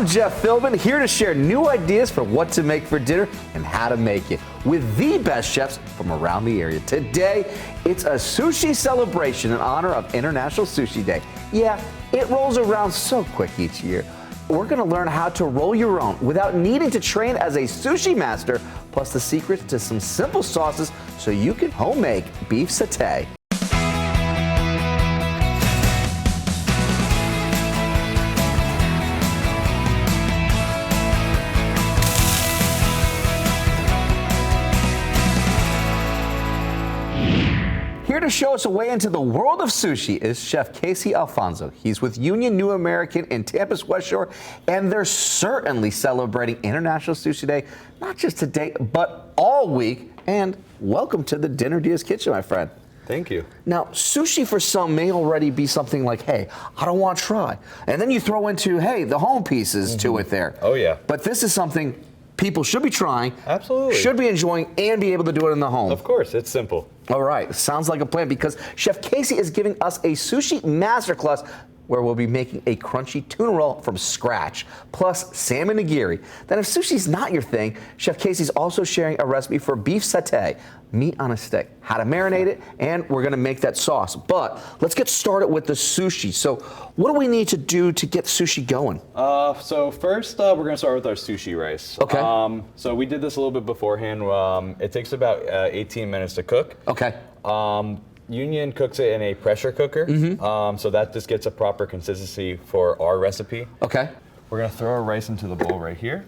I'm Jeff Philbin, here to share new ideas for what to make for dinner and how to make it with the best chefs from around the area. Today, it's a sushi celebration in honor of International Sushi Day. Yeah, it rolls around so quick each year. We're going to learn how to roll your own without needing to train as a sushi master, plus the secrets to some simple sauces so you can home make beef satay. Here to show us a way into the world of sushi is Chef Casey Alfonso. He's with Union New American in Tampa's West Shore, and they're certainly celebrating International Sushi Day, not just today, but all week. And welcome to the Dinner DeeAs kitchen, my friend. Thank you. Now, sushi for some may already be something like, hey, I don't want to try. And then you throw into, hey, the home pieces to it there. Oh, yeah. But this is something people should be trying, absolutely, should be enjoying, and be able to do it in the home. Of course, it's simple. All right, sounds like a plan, because Chef Casey is giving us a sushi masterclass where we'll be making a crunchy tuna roll from scratch, plus salmon nigiri. Then if sushi's not your thing, Chef Casey's also sharing a recipe for beef satay, meat on a stick, how to marinate it, and we're gonna make that sauce. But let's get started with the sushi. So what do we need to do to get sushi going? So first, we're gonna start with our sushi rice. Okay. So we did this a little bit beforehand. It takes about 18 minutes to cook. Okay. Union cooks it in a pressure cooker, so that just gets a proper consistency for our recipe. Okay. We're gonna throw our rice into the bowl right here.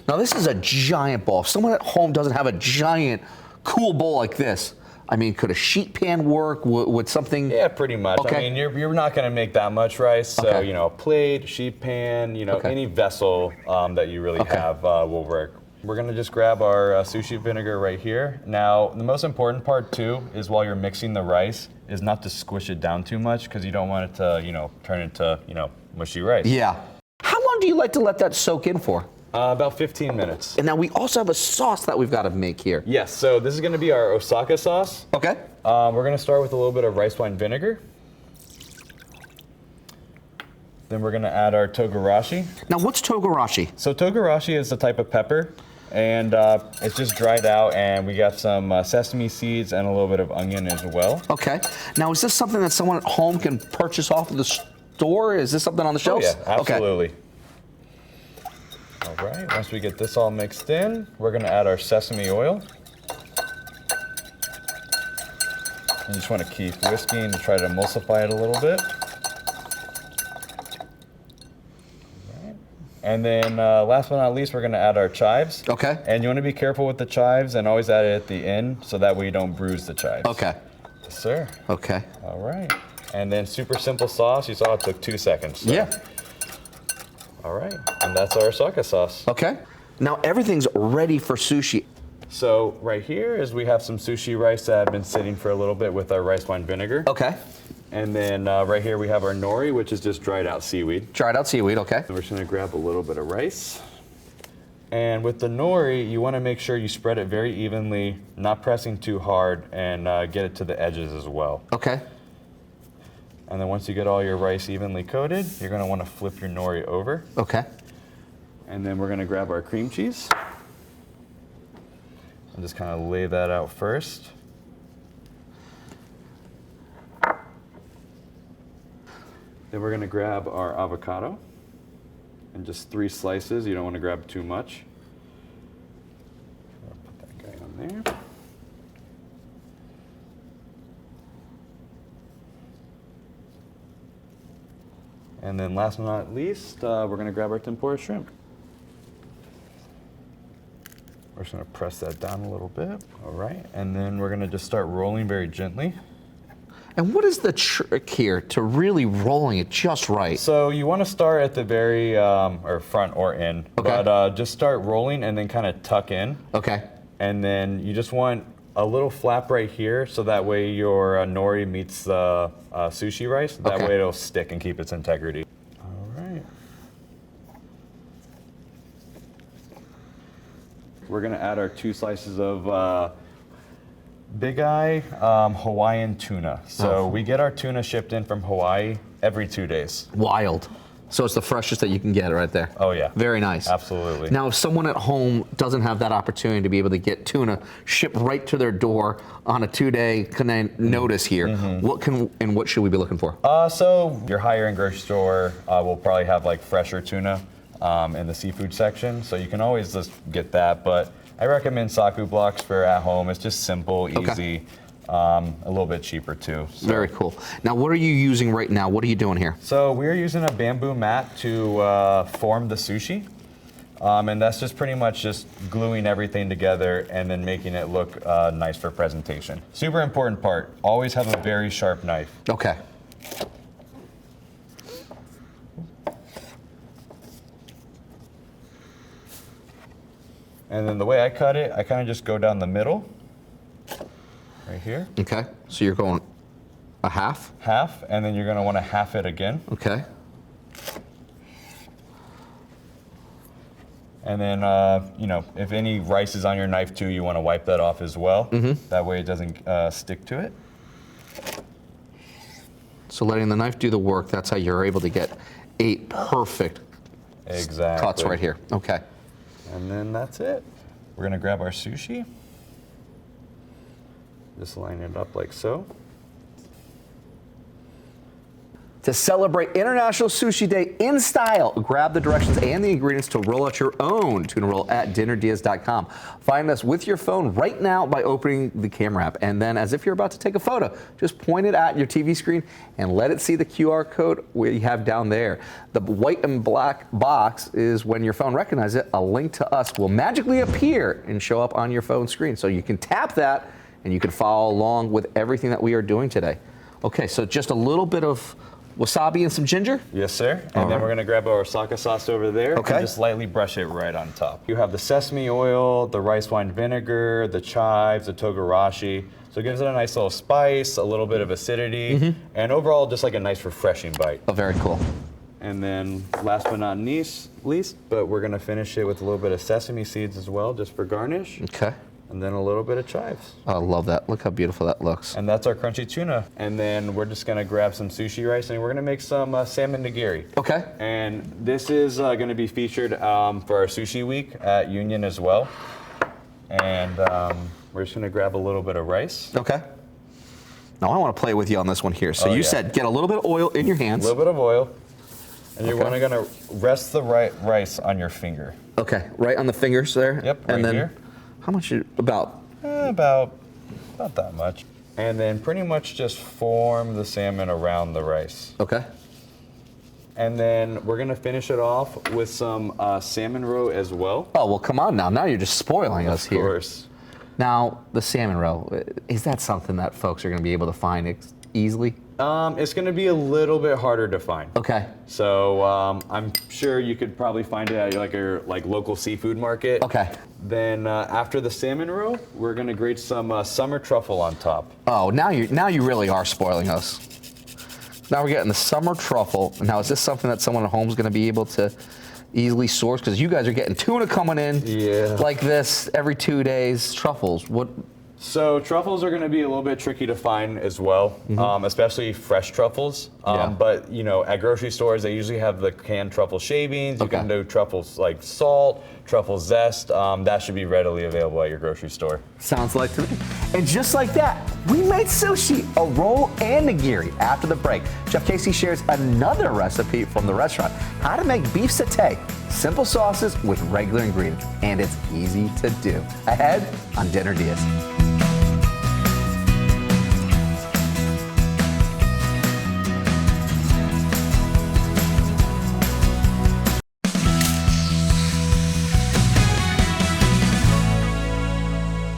Now this is a giant bowl. If someone at home doesn't have a giant, cool bowl like this, I mean, could a sheet pan work? Would something? Yeah, pretty much. Okay. I mean, you're not gonna make that much rice, so Okay. you know, a plate, sheet pan, you know, Okay. any vessel that you really have will work. We're gonna just grab our sushi vinegar right here. Now, the most important part too is while you're mixing the rice is not to squish it down too much, because you don't want it to, you know, turn into, you know, mushy rice. Yeah. How long do you like to let that soak in for? About 15 minutes. And now we also have a sauce that we've got to make here. Yes, so this is gonna be our Osaka sauce. Okay. We're gonna start with a little bit of rice wine vinegar. Then we're gonna add our togarashi. Now what's togarashi? So togarashi is a type of pepper, and it's just dried out, and we got some sesame seeds and a little bit of onion as well. Okay. Now is this something that someone at home can purchase off of the store? Is this something on the shelves? Oh yeah, absolutely. Okay. All right, once we get this all mixed in, we're gonna add our sesame oil. You just wanna keep whisking to try to emulsify it a little bit. And then last but not least, we're gonna add our chives. Okay. And you wanna be careful with the chives and always add it at the end so that way you don't bruise the chives. Okay. Yes, sir. Okay. All right. And then super simple sauce. You saw it took 2 seconds. So. Yeah. All right. And that's our Osaka sauce. Okay. Now everything's ready for sushi. So right here is we have some sushi rice that have been sitting for a little bit with our rice wine vinegar. Okay. And then right here we have our nori, which is just dried out seaweed. Dried out seaweed, okay. And we're just gonna grab a little bit of rice. And with the nori, you wanna make sure you spread it very evenly, not pressing too hard, and get it to the edges as well. Okay. And then once you get all your rice evenly coated, you're gonna wanna flip your nori over. Okay. And then we're gonna grab our cream cheese. And just kind of lay that out first. Then we're gonna grab our avocado, and just 3 slices. You don't wanna grab too much. I'll put that guy on there. And then last but not least, we're gonna grab our tempura shrimp. We're just gonna press that down a little bit, all right? And then we're gonna just start rolling very gently. And what is the trick here to really rolling it just right? So you wanna start at the very, or front or end, Okay. but just start rolling and then kind of tuck in. Okay. And then you just want a little flap right here, so that way your nori meets the sushi rice. That Okay. way it'll stick and keep its integrity. All right. We're gonna add our 2 slices of Big Eye Hawaiian tuna. So we get our tuna shipped in from Hawaii every 2 days. Wild. So it's the freshest that you can get right there. Oh yeah. Very nice. Absolutely. Now, if someone at home doesn't have that opportunity to be able to get tuna shipped right to their door on a 2-day notice here, what should we be looking for? So your higher end grocery store will probably have like fresher tuna in the seafood section. So you can always just get that. But I recommend Saku blocks for at home. It's just simple, easy. A little bit cheaper too. So. Very cool. Now, what are you using right now? What are you doing here? So we're using a bamboo mat to form the sushi. And that's just pretty much just gluing everything together and then making it look nice for presentation. Super important part, always have a very sharp knife. Okay. And then the way I cut it, I kind of just go down the middle. Right here. Okay, so you're going a half? Half, and then you're gonna wanna half it again. Okay. And then, if any rice is on your knife too, you wanna wipe that off as well. That way it doesn't stick to it. So letting the knife do the work, that's how you're able to get 8 perfect cuts right here. Okay. And then that's it. We're gonna grab our sushi. Just line it up like so. To celebrate International Sushi Day in style, grab the directions and the ingredients to roll out your own tuna roll at dinnerdeas.com. Find us with your phone right now by opening the camera app. And then as if you're about to take a photo, just point it at your TV screen and let it see the QR code we have down there. The white and black box is when your phone recognizes it, a link to us will magically appear and show up on your phone screen. So you can tap that and you can follow along with everything that we are doing today. Okay, so just a little bit of wasabi and some ginger? Yes, sir. And then we're gonna grab our Osaka sauce over there and just lightly brush it right on top. You have the sesame oil, the rice wine vinegar, the chives, the togarashi. So it gives it a nice little spice, a little bit of acidity, and overall just like a nice refreshing bite. Oh, very cool. And then last but not least, but we're gonna finish it with a little bit of sesame seeds as well, just for garnish. Okay. And then a little bit of chives. I love that. Look how beautiful that looks. And that's our crunchy tuna. And then we're just gonna grab some sushi rice and we're gonna make some salmon nigiri. Okay. And this is gonna be featured for our sushi week at Union as well. And we're just gonna grab a little bit of rice. Okay. Now I want to play with you on this one here. So you said get a little bit of oil in your hands. A little bit of oil. And you're gonna rest the rice on your finger. Okay, right on the fingers there? Yep, right and then here. How much, about? About that much. And then pretty much just form the salmon around the rice. Okay. And then we're gonna finish it off with some salmon roe as well. Oh, well, come on now. Now you're just spoiling us here. Of course. Now, the salmon roe, is that something that folks are gonna be able to find easily? It's gonna be a little bit harder to find. Okay. So I'm sure you could probably find it at your local seafood market. Okay. Then after the salmon roe, we're gonna grate some summer truffle on top. Oh, now you really are spoiling us. Now we're getting the summer truffle. Now is this something that someone at home is gonna be able to easily source? Because you guys are getting tuna coming in like this every 2 days. Truffles, what? So truffles are going to be a little bit tricky to find as well, especially fresh truffles. But at grocery stores, they usually have the canned truffle shavings. You can do truffles like salt, truffle zest. That should be readily available at your grocery store. Sounds like to me. And just like that, we made sushi, a roll, and nigiri. After the break, Chef Casey shares another recipe from the restaurant: how to make beef satay, simple sauces with regular ingredients, and it's easy to do. Ahead on Dinner Diaz.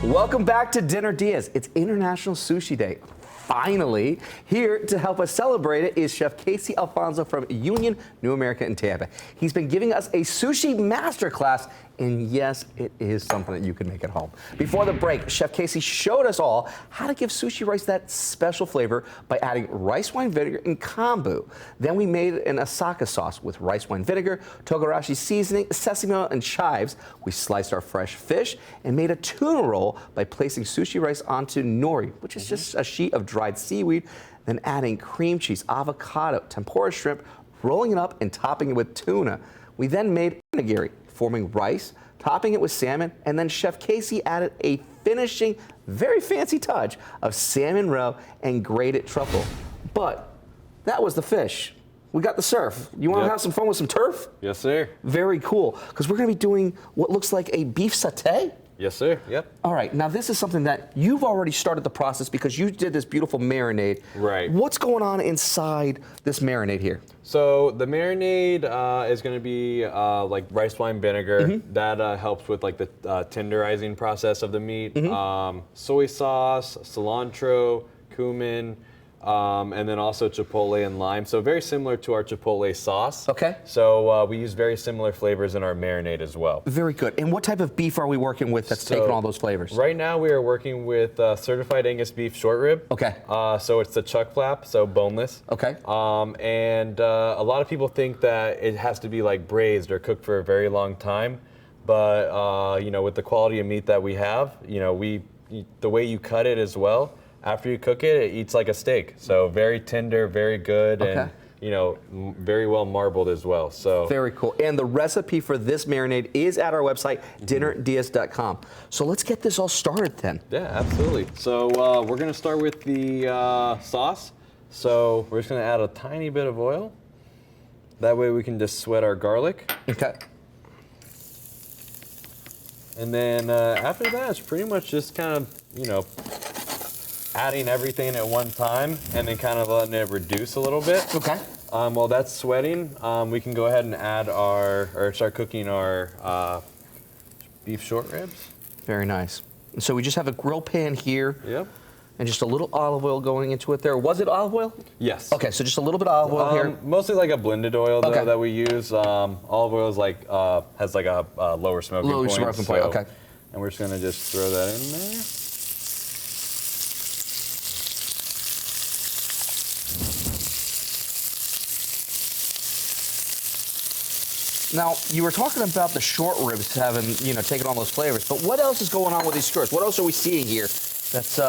Welcome back to Dinner Diaz. It's International Sushi Day. Finally, here to help us celebrate it is Chef Casey Alfonso from Union New America in Tampa. He's been giving us a sushi masterclass, and yes, it is something that you can make at home. Before the break, Chef Casey showed us all how to give sushi rice that special flavor by adding rice wine vinegar and kombu. Then we made an Osaka sauce with rice wine vinegar, togarashi seasoning, sesame oil, and chives. We sliced our fresh fish and made a tuna roll by placing sushi rice onto nori, which is just a sheet of dried seaweed, then adding cream cheese, avocado, tempura shrimp, rolling it up and topping it with tuna. We then made onigiri, forming rice, topping it with salmon, and then Chef Casey added a finishing, very fancy touch of salmon roe and grated truffle. But that was the fish. We got the surf. You want to have some fun with some turf? Yes, sir. Very cool, because we're going to be doing what looks like a beef satay. Yes, sir. Yep. All right, now this is something that you've already started the process because you did this beautiful marinade. Right. What's going on inside this marinade here? So the marinade is going to be like rice wine vinegar. That helps with like the tenderizing process of the meat. Soy sauce, cilantro, cumin, and then also chipotle and lime. So very similar to our chipotle sauce. Okay. So we use very similar flavors in our marinade as well. Very good. And what type of beef are we working with that's taking all those flavors? Right now we are working with certified Angus beef short rib. Okay. So it's the chuck flap, so boneless. Okay. And a lot of people think that it has to be like braised or cooked for a very long time. But you know, with the quality of meat that we have, you know, the way you cut it as well, after you cook it, it eats like a steak. So very tender, very good, and you know, very well marbled as well. So very cool. And the recipe for this marinade is at our website, DinnerDeeAs.com. So let's get this all started then. Yeah, absolutely. So we're gonna start with the sauce. So we're just gonna add a tiny bit of oil. That way we can just sweat our garlic. Okay. And then after that, it's pretty much just kind of, you know, adding everything at one time and then kind of letting it reduce a little bit. Okay. While that's sweating, we can go ahead and add or start cooking our beef short ribs. Very nice. And so we just have a grill pan here. Yep. And just a little olive oil going into it there. Was it olive oil? Yes. Okay, so just a little bit of olive oil here. Mostly like a blended oil though, that we use. Olive oil is like has like a lower smoking point. Lower smoking point, okay. And we're just gonna just throw that in there. Now, you were talking about the short ribs having, you know, taking all those flavors, but what else is going on with these skirts? What else are we seeing here that's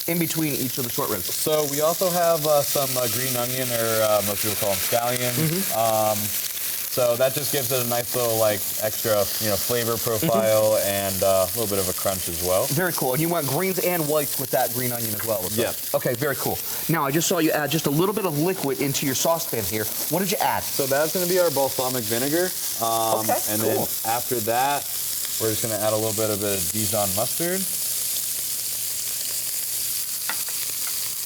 in between each of the short ribs? So we also have some green onion, or most people call them scallions. So that just gives it a nice little like extra, you know, flavor profile and a little bit of a crunch as well. Very cool. And you want greens and whites with that green onion as well? Yeah. Okay, very cool. Now, I just saw you add just a little bit of liquid into your saucepan here. What did you add? So that's going to be our balsamic vinegar. And then after that, we're just going to add a little bit of Dijon mustard.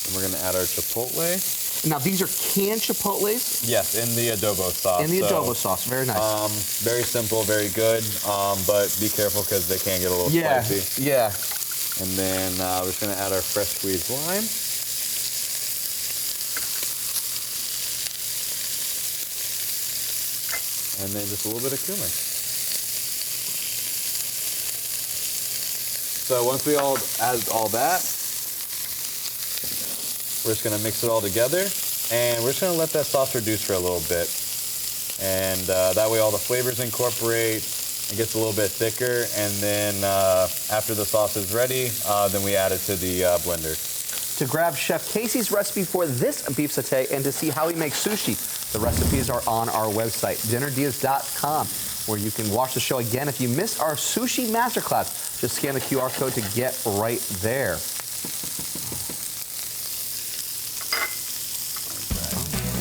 And we're going to add our chipotle. Now, these are canned chipotles? Yes, in the adobo sauce. In the adobo sauce, very nice. Very simple, very good, but be careful because they can get a little spicy. Yeah. And then we're just going to add our fresh squeezed lime. And then just a little bit of cumin. So once we all add all that, we're just gonna mix it all together, and we're just gonna let that sauce reduce for a little bit. And that way all the flavors incorporate, it gets a little bit thicker, and then after the sauce is ready, then we add it to the blender. To grab Chef Casey's recipe for this beef satay and to see how he makes sushi, the recipes are on our website, DinnerDeeAs.com, where you can watch the show again. If you missed our sushi masterclass, just scan the QR code to get right there.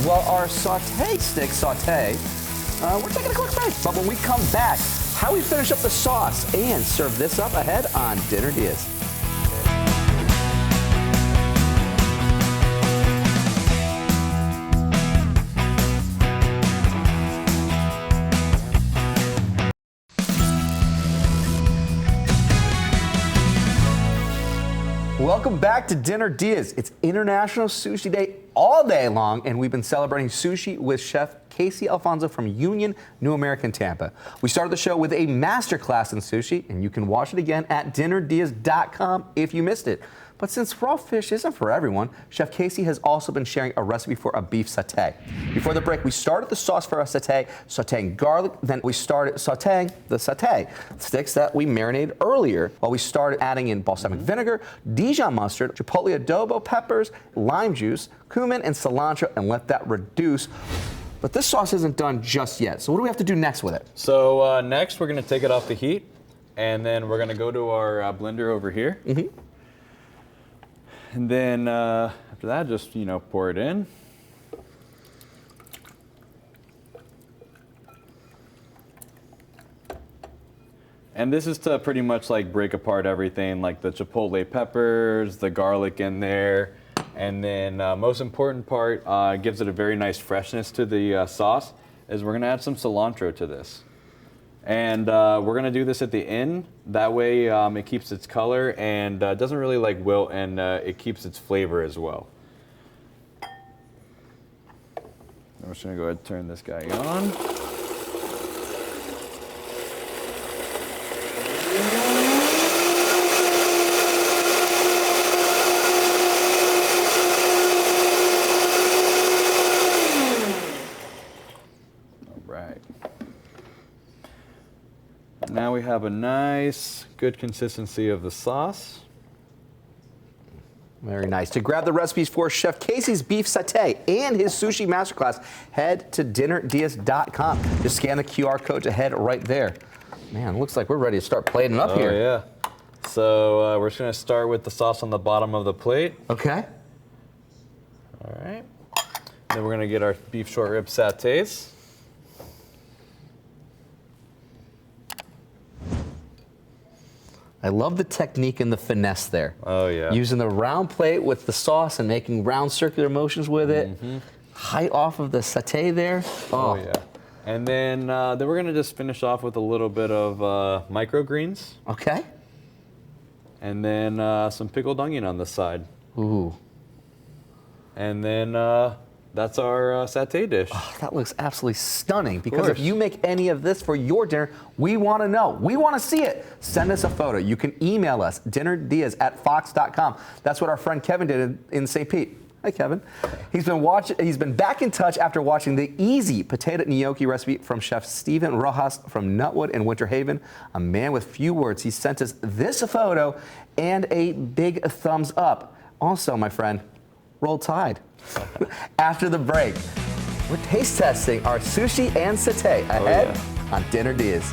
Well, our saute stick saute, we're taking a quick break. But when we come back, how we finish up the sauce and serve this up ahead on Dinner Deeas. Welcome back to Dinner Deeas. It's International Sushi Day all day long, and we've been celebrating sushi with Chef Casey Alfonso from Union, New American, Tampa. We started the show with a masterclass in sushi, and you can watch it again at DinnerDeeAs.com if you missed it. But since raw fish isn't for everyone, Chef Casey has also been sharing a recipe for a beef satay. Before the break, we started the sauce for our satay, sauteing garlic, then we started sauteing the satay sticks that we marinated earlier, while we started adding in balsamic vinegar, Dijon mustard, chipotle adobo peppers, lime juice, cumin, and cilantro, and let that reduce. But this sauce isn't done just yet. So what do we have to do next with it? So next, we're gonna take it off the heat, and then we're gonna go to our blender over here. And then after that, just pour it in. And this is to pretty much like break apart everything, like the chipotle peppers, the garlic in there, and then most important part, gives it a very nice freshness to the sauce, is we're gonna add some cilantro to this. And we're gonna do this at the end. That way it keeps its color and doesn't really like wilt, and it keeps its flavor as well. I'm just gonna go ahead and turn this guy on. Now we have a nice, good consistency of the sauce. Very nice. To grab the recipes for Chef Casey's beef satay and his sushi masterclass, head to dinnerdeas.com. Just scan the QR code to head right there. Man, looks like we're ready to start plating up here. Oh, yeah. So we're just going to start with the sauce on the bottom of the plate. Okay. All right. Then we're going to get our beef short rib satays. I love the technique and the finesse there. Oh, yeah. Using the round plate with the sauce and making round circular motions with it. Height off of the satay there. Oh, yeah. And then we're going to just finish off with a little bit of microgreens. Okay. And then some pickled onion on the side. Ooh. And then that's our satay dish. Oh, that looks absolutely stunning, because if you make any of this for your dinner, we want to know. We want to see it. Send us a photo. You can email us, dinnerdeas@fox.com. That's what our friend Kevin did in St. Pete. Hi, Kevin. He's been back in touch after watching the easy potato gnocchi recipe from Chef Steven Rojas from Nutwood in Winter Haven. A man with few words. He sent us this photo and a big thumbs up. Also, my friend, roll tide. After the break, we're taste testing our sushi and satay ahead on Dinner Deas.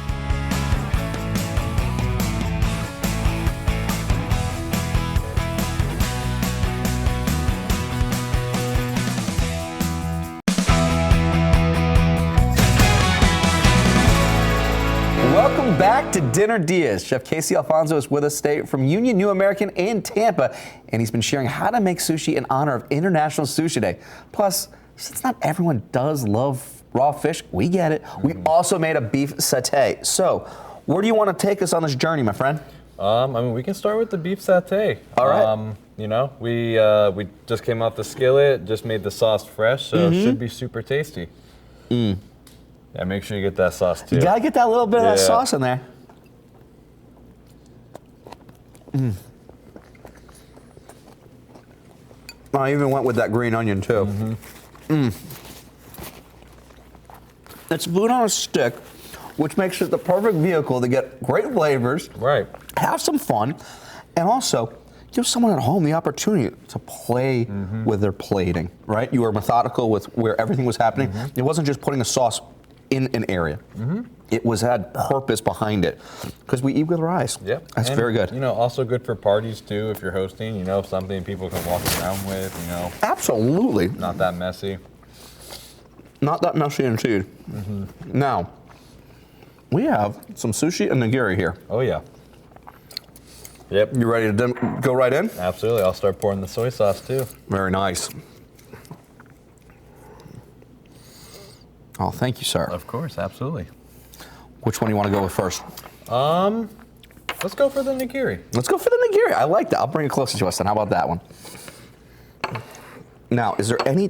Welcome back to Dinner Deas. Chef Casey Alfonso is with us today from Union New American in Tampa, and he's been sharing how to make sushi in honor of International Sushi Day. Plus, since not everyone does love raw fish, we get it. We also made a beef satay. So, where do you want to take us on this journey, my friend? I mean, we can start with the beef satay. All right. We just came off the skillet, just made the sauce fresh, so it should be super tasty. Yeah, make sure you get that sauce too. You gotta get that little bit of that sauce in there. I even went with that green onion too. It's food on a stick, which makes it the perfect vehicle to get great flavors, Right. have some fun, and also give someone at home the opportunity to play with their plating, right? You were methodical with where everything was happening. It wasn't just putting a sauce in an area. It had purpose behind it, because we eat with our eyes. Yep. That's very good. Also good for parties too, if you're hosting, something people can walk around with, Absolutely. not that messy. Not that messy indeed. Now, we have some sushi and nigiri here. Oh yeah. Yep. You ready to go right in? Absolutely. I'll start pouring the soy sauce too. Very nice. Oh, thank you, sir. Of course, absolutely. Which one do you want to go with first? Let's go for the nigiri. Let's go for the nigiri. I like that. I'll bring it closer to us then. How about that one? Now, is there any,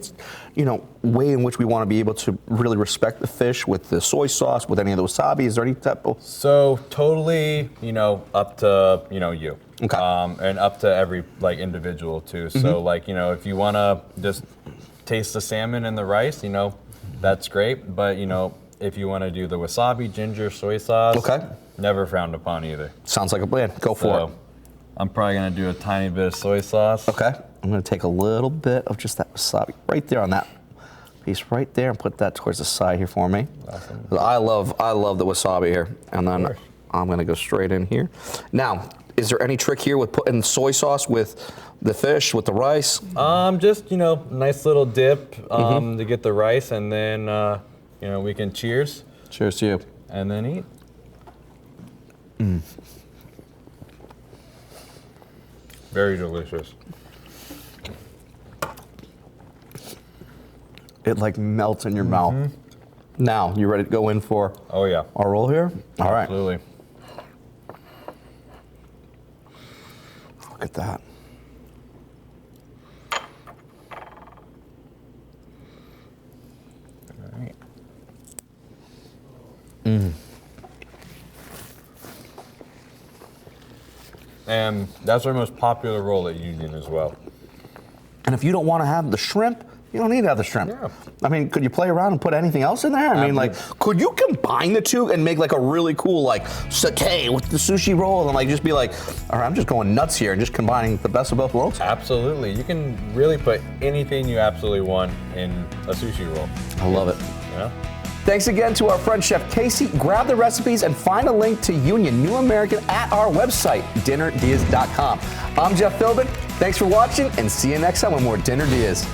way in which we want to be able to really respect the fish with the soy sauce, with any of the wasabi? Is there any type of? So totally, up to, you. Okay. And up to every individual too. So if you want to just taste the salmon and the rice, that's great. But if you want to do the wasabi, ginger, soy sauce, okay, never frowned upon either. Sounds like a plan. Go for it. I'm probably gonna do a tiny bit of soy sauce. Okay. I'm gonna take a little bit of just that wasabi right there on that piece right there and put that towards the side here for me. Awesome. I love the wasabi here. And then I'm gonna go straight in here. Now, is there any trick here with putting soy sauce with the fish, with the rice? Just, nice little dip to get the rice, and then, we can cheers. Cheers to you. And then eat. Very delicious. It like melts in your mouth. Now, you ready to go in for Oh yeah. our roll here? All right. Absolutely. Look at that. All right. And that's our most popular roll at Union as well. And if you don't want to have the shrimp, you don't need to have the shrimp. Yeah. I mean, could you play around and put anything else in there? I mean, like, could you combine the two and make like a really cool like satay with the sushi roll and like just be like, all right, I'm just going nuts here and just combining the best of both worlds? Absolutely. You can really put anything you absolutely want in a sushi roll. I love it. Yeah. Thanks again to our friend Chef Casey. Grab the recipes and find a link to Union New American at our website, dinnerdeas.com. I'm Jeff Philbin. Thanks for watching and see you next time with more Dinner Deas.